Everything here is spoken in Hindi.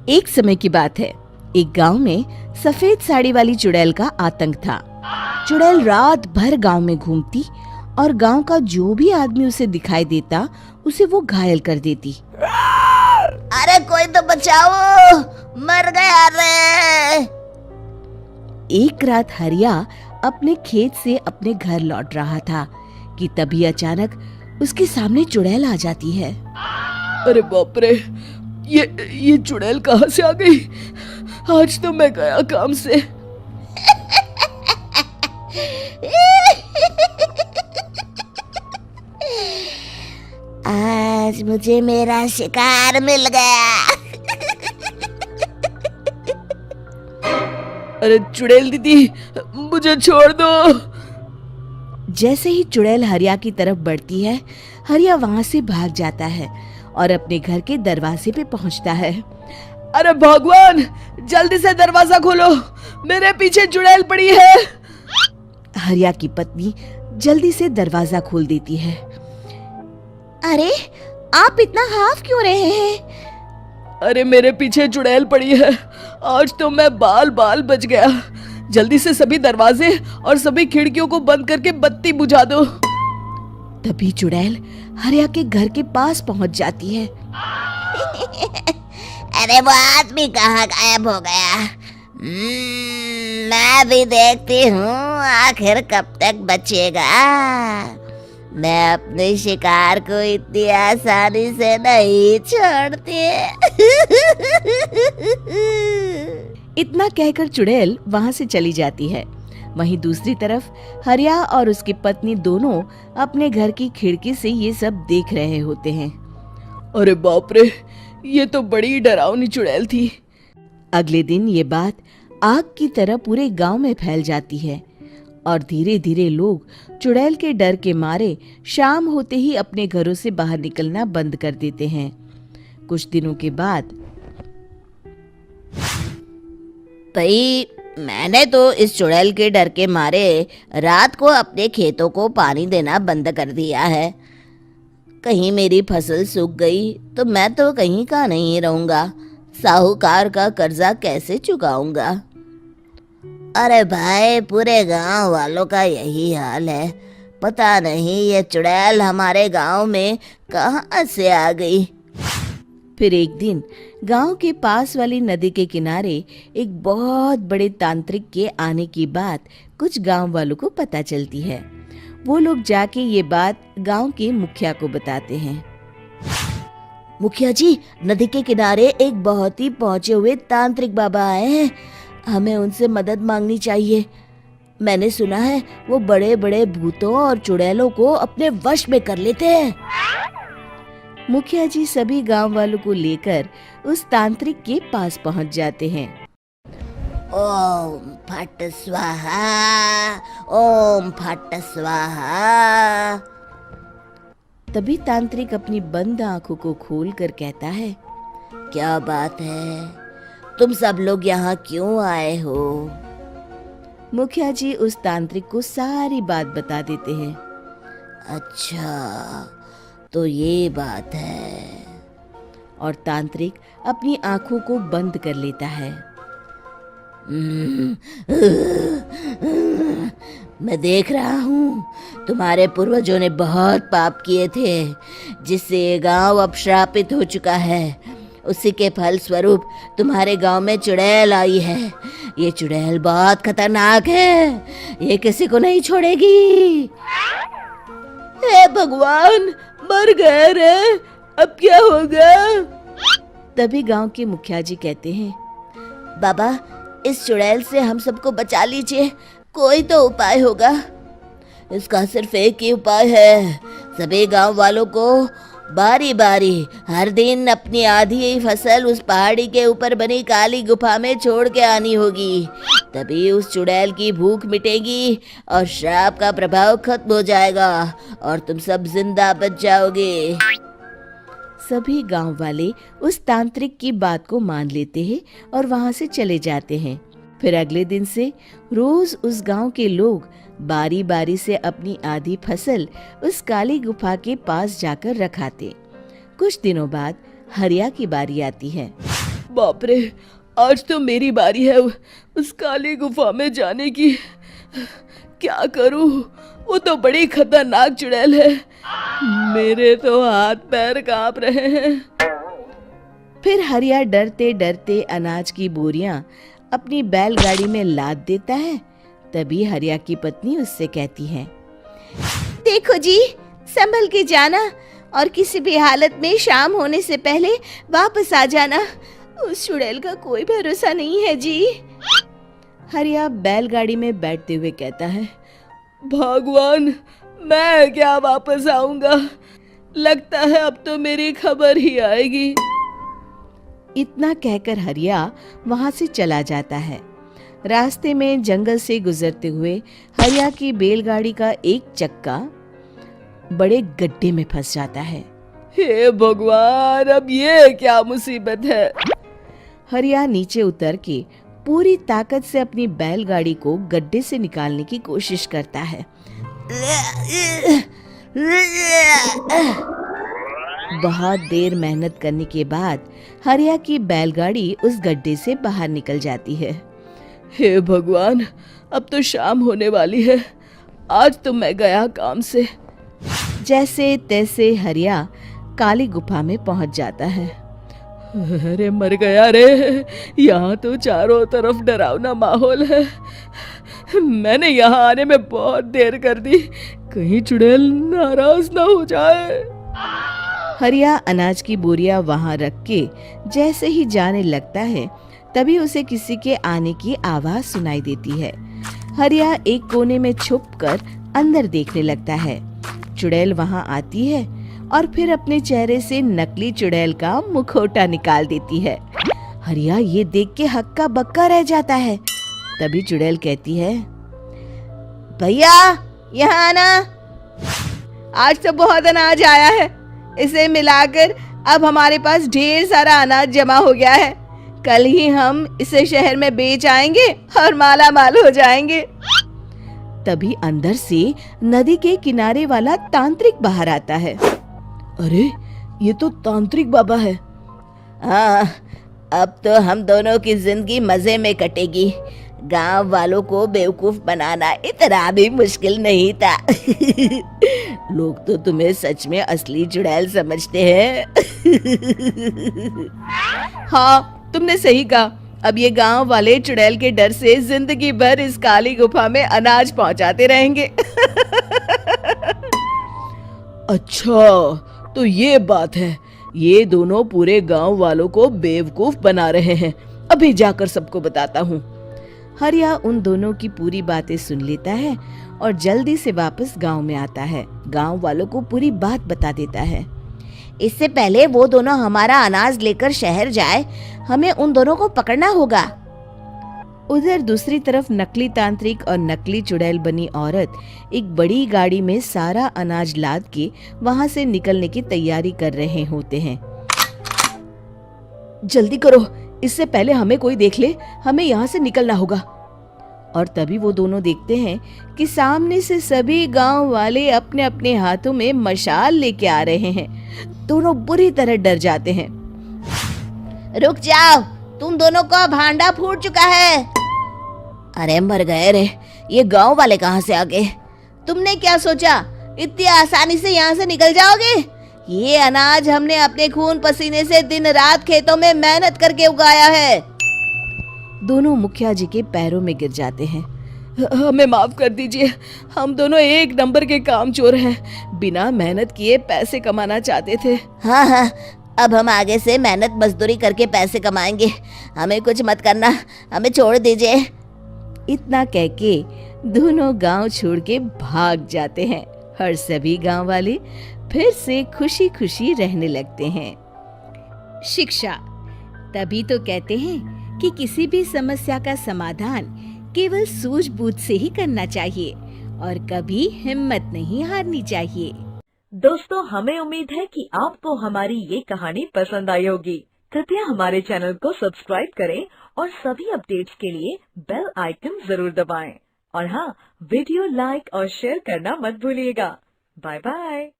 एक समय की बात है। एक गांव में सफेद साड़ी वाली चुड़ैल का आतंक था। चुड़ैल रात भर गांव में घूमती और गांव का जो भी आदमी उसे दिखाई देता उसे वो घायल कर देती। अरे कोई तो बचाओ, मर गया रे। एक रात हरिया अपने खेत से अपने घर लौट रहा था कि तभी अचानक उसके सामने चुड़ैल आ जाती है। अरे बाप रे, ये चुड़ैल कहाँ से आ गई? आज तो मैं गया काम से। आज मुझे मेरा शिकार मिल गया। अरे चुड़ैल दीदी, मुझे छोड़ दो। जैसे ही चुड़ैल हरिया की तरफ बढ़ती है, हरिया वहां से भाग जाता है और अपने घर के दरवाजे पे पहुंचता है। अरे भगवान, जल्दी से दरवाजा खोलो, मेरे पीछे चुड़ैल पड़ी है। हरिया की पत्नी जल्दी से दरवाजा खोल देती है। अरे आप इतना हाफ क्यों रहे हैं? अरे मेरे पीछे चुड़ैल पड़ी है, आज तो मैं बाल बाल बच गया। जल्दी से सभी दरवाजे और सभी खिड़कियों को बंद करके बत्ती बुझा दो। तभी चुड़ैल हरिया के घर के पास पहुंच जाती है। अरे वो आदमी कहाँ गायब हो गया? मैं भी देखती हूँ आखिर कब तक बचेगा। मैं अपने शिकार को इतनी आसानी से नहीं छोड़ती। इतना कहकर चुड़ैल वहां से चली जाती है। वहीं दूसरी तरफ हरिया और उसकी पत्नी दोनों अपने घर की खिड़की से ये सब देख रहे होते हैं। अरे बाप रे, ये तो बड़ी डरावनी चुड़ैल थी। अगले दिन ये बात आग की तरह पूरे गांव में फैल जाती है और धीरे धीरे लोग चुड़ैल के डर के मारे शाम होते ही अपने घरों से बाहर निकलना बंद कर देते हैं। कुछ दिनों के बाद भाई, मैंने तो इस चुड़ैल के डर के मारे रात को अपने खेतों को पानी देना बंद कर दिया है। कहीं मेरी फसल सूख गई तो मैं तो कहीं का नहीं रहूंगा। साहूकार का कर्जा कैसे चुकाऊंगा? अरे भाई, पूरे गांव वालों का यही हाल है। पता नहीं ये चुड़ैल हमारे गांव में कहाँ से आ गई। फिर एक दिन गांव के पास वाली नदी के किनारे एक बहुत बड़े तांत्रिक के आने की बात कुछ गांव वालों को पता चलती है। वो लोग जाके ये बात गांव के मुखिया को बताते हैं। मुखिया जी, नदी के किनारे एक बहुत ही पहुंचे हुए तांत्रिक बाबा आए हैं। हमें उनसे मदद मांगनी चाहिए। मैंने सुना है वो बड़े बड़े भूतों और चुड़ैलों को अपने वश में कर लेते हैं। मुखिया जी सभी गांव वालों को लेकर उस तांत्रिक के पास पहुंच जाते हैं। ओम फट स्वाहा, ओम फट स्वाहा। तभी तांत्रिक अपनी बंद आंखों को खोलकर कहता है, क्या बात है? तुम सब लोग यहाँ क्यों आए हो? मुखिया जी उस तांत्रिक को सारी बात बता देते हैं। अच्छा, तो ये बात है। और तांत्रिक अपनी आंखों को बंद कर लेता है। मैं देख रहा हूँ तुम्हारे पूर्वजों ने बहुत पाप किए थे, जिससे ये गांव अब श्रापित हो चुका है। उसी के फल स्वरूप तुम्हारे गांव में चुड़ैल आई है। ये चुड़ैल बहुत खतरनाक है, ये किसी को नहीं छोड़ेगी। हे भगवान, मर गए रे, अब क्या होगा? तभी गांव के मुखिया जी कहते हैं, बाबा, इस चुड़ैल से हम सबको बचा लीजिए। कोई तो उपाय होगा। इसका सिर्फ एक ही उपाय है। सभी गांव वालों को बारी बारी हर दिन अपनी आधी फसल उस पहाड़ी के ऊपर बनी काली गुफा में छोड़ के आनी होगी। तभी उस चुड़ैल की भूख मिटेगी और श्राप का प्रभाव खत्म हो जाएगा और तुम सब जिंदा बच जाओगे। सभी गांव वाले उस तांत्रिक की बात को मान लेते हैं और वहां से चले जाते हैं। फिर अगले दिन से रोज उस गांव के लोग बारी बारी से अपनी आधी फसल उस काली गुफा के पास जाकर रखाते। कुछ दिनों बाद हरिया की बारी आती है। बाप रे, आज तो मेरी बारी है उस काली गुफा में जाने की। क्या करूं? वो तो बड़ी खतरनाक चुड़ैल है। मेरे तो हाथ पैर कांप रहे हैं। फिर हरिया डरते डरते अनाज की बोरियां अपनी बैलगाड़ी में लाद देता है। तभी हरिया की पत्नी उससे कहती है, देखो जी, संभल के जाना और किसी भी हालत में शाम होने से पहले वापस आ जाना। उस चुड़ैल का कोई भरोसा नहीं है जी। हरिया बैलगाड़ी में बैठते हुए कहता है, भगवान, मैं क्या वापस आऊंगा? लगता है अब तो मेरी खबर ही आएगी। इतना कहकर हरिया वहां से चला जाता है। रास्ते में जंगल से गुजरते हुए हरिया की बैलगाड़ी का एक चक्का बड़े गड्ढे में फंस जाता है। हे भगवान, अब ये क्या मुसीबत है? हरिया नीचे उतर के पूरी ताकत से अपनी बैलगाड़ी को गड्ढे से निकालने की कोशिश करता है। बहुत देर मेहनत करने के बाद हरिया की बैलगाड़ी उस गड्ढे से बाहर निकल जाती है। हे भगवान, अब तो शाम होने वाली है। आज तो मैं गया काम से। जैसे तैसे हरिया काली गुफा में पहुंच जाता है। अरे मर गया रे, यहाँ तो चारों तरफ डरावना माहौल है। मैंने यहाँ आने में बहुत देर कर दी, कहीं चुड़ैल नाराज ना हो जाए। हरिया अनाज की बोरियां वहां रख के जैसे ही जाने लगता है, तभी उसे किसी के आने की आवाज सुनाई देती है। हरिया एक कोने में छुपकर अंदर देखने लगता है। चुड़ैल वहां आती है और फिर अपने चेहरे से नकली चुड़ैल का मुखौटा निकाल देती है। हरिया ये देख के हक्का बक्का रह जाता है। तभी चुड़ैल कहती है, भैया यहाँ आना। आज तो बहुत अनाज आया है, इसे मिलाकर अब हमारे पास ढेर सारा अनाज जमा हो गया है। कल ही हम इसे शहर में बेच आएंगे और माला माल हो जाएंगे। तभी अंदर से नदी के किनारे वाला तांत्रिक बाहर आता है। अरे, ये तो तांत्रिक बाबा है। हाँ, अब तो हम दोनों की जिंदगी मजे में कटेगी। गांव वालों को बेवकूफ बनाना इतना भी मुश्किल नहीं था। लोग तो तुम्हें सच में असली चुड़ैल समझते हैं। हाँ, तुमने सही कहा। अब ये गांव वाले चुड़ैल के डर से जिंदगी भर इस काली गुफा में अनाज पहुंचाते रहेंगे। अच्छा, तो ये बात है। ये दोनों पूरे गांव वालों को बेवकूफ बना रहे हैं। अभी जाकर सबको बताता हूँ। हरिया उन दोनों की पूरी बातें सुन लेता है और जल्दी से वापस गांव में आता है। गांव वालों को पूरी बात बता देता है। इससे पहले वो दोनों हमारा अनाज लेकर शहर जाए, हमें उन दोनों को पकड़ना होगा। उधर दूसरी तरफ नकली तांत्रिक और नकली चुड़ैल बनी औरत एक बड़ी गाड़ी में सारा अनाज लाद के वहां से निकलने की तैयारी कर रहे होते हैं। जल्दी करो, इससे पहले हमें कोई देख ले। हमें यहाँ से निकलना होगा। और तभी वो दोनों देखते हैं कि सामने से सभी गांव वाले अपने अपने हाथों में मशाल लेके आ रहे हैं। दोनों बुरी तरह डर जाते हैं। रुक जाओ, तुम दोनों का भांडा फूट चुका है। अरे मर गए रे, ये गांव वाले कहाँ से आ गए? तुमने क्या सोचा इतनी आसानी से यहाँ से निकल जाओगे? ये अनाज हमने अपने खून पसीने से दिन रात खेतों में मेहनत करके उगाया है। दोनों मुखिया जी के पैरों में गिर जाते हैं। हमें माफ कर दीजिए, हम दोनों एक नंबर के कामचोर हैं। बिना मेहनत किए पैसे कमाना चाहते थे। हाँ हाँ, अब हम आगे से मेहनत मजदूरी करके पैसे कमाएंगे। हमें कुछ मत करना, हमें छोड़ दीजिए। इतना कह के दोनों गांव छोड़ के भाग जाते हैं और सभी गांव वाले फिर से खुशी खुशी रहने लगते हैं। शिक्षा तभी तो कहते हैं कि किसी भी समस्या का समाधान केवल सूझबूझ से ही करना चाहिए और कभी हिम्मत नहीं हारनी चाहिए। दोस्तों, हमें उम्मीद है कि आपको हमारी ये कहानी पसंद आई होगी। कृपया हमारे चैनल को सब्सक्राइब करें और सभी अपडेट्स के लिए बेल आइकन जरूर दबाएं। और हाँ, वीडियो लाइक और शेयर करना मत भूलिएगा। Bye bye.